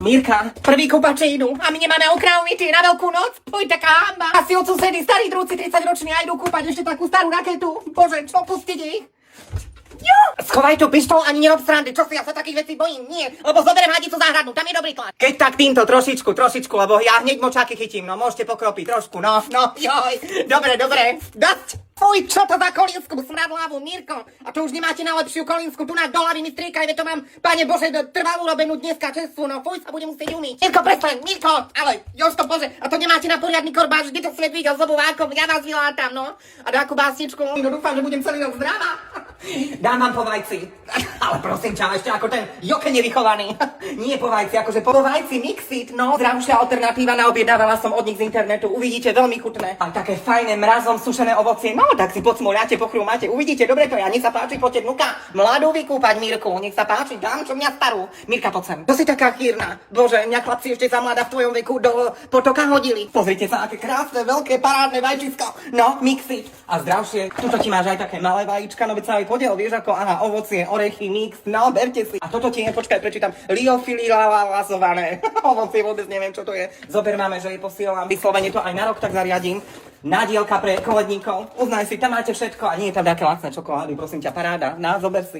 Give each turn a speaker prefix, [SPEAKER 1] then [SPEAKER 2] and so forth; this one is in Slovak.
[SPEAKER 1] Mirka, prvý kúpače idú a my nemáme okravity na Veľkú noc? Poj, taká hamba. Asi od susedy starí drúci 30-roční a idú kúpať ešte takú starú raketu. Bože, čo, pustite ich? Jo! Schovaj tu pištol, ani nerob srandy. Čo si, ja sa takých vecí bojím? Nie, lebo zoberiem hadicu záhradnú, tam je dobrý tlak. Keď tak týmto trošičku, lebo ja hneď močáky chytím, no môžete pokropiť trošku, no, joj. Dobre, dosť. Fuj, čo to za kolínsku smradlavú, Mirko? A to už nemáte najlepšiu kolínsku, tu na dolavy mi striekaj, veď to mám, pane Bože, trvalú robenú dneska čerstvú, no fuj, sa budem musieť umyť. Mirko, prestaň, Mirko, ale Jožko, Bože, a to nemáte na poriadny korbáč, kde to svet videl s obuvákom, ja vás vylátam, no. A takú básničku, no dúfam, že budem celý rok zdravá. Dám vám po vajci, ale prosím ťa, ešte ako ten Joke nevychovaný. Nie po vajci, akože po vajci Mixit, no. Zdravšia alternatíva, naobjednávala som od nich z internetu, uvidíte, veľmi chutné. A také fajné mrazom sušené ovocie, no tak si podsmoľate, pochrúmate, uvidíte, dobre to ja, nech sa páči, poďte vnuka, mladú vykúpať, Mirku, nech sa páči, dám čo mňa starú. Mirka, poď sem. To si taká chýrna. Bože, mňa chlapci ešte za mladá v tvojom veku do potoka hodili. Pozrite sa, aké krásne, veľké, parádne vajčisko. No, Mixit. A zdravšie, tuto ti máš aj také malé vajíčka, no veď sa aj podiel, vieš ako, aha, ovocie, orechy, mix, no, berte si. A toto ti je, počkaj, prečítam, liofililasované. Ovocie, vôbec neviem, čo to je. Zober máme, že je posielam, vyslovene to aj na rok tak zariadím. Nádielka pre koledníkov. Uznaj si, tam máte všetko a nie je tam také lacné čokolády, prosím ťa, paráda. Na, zober si.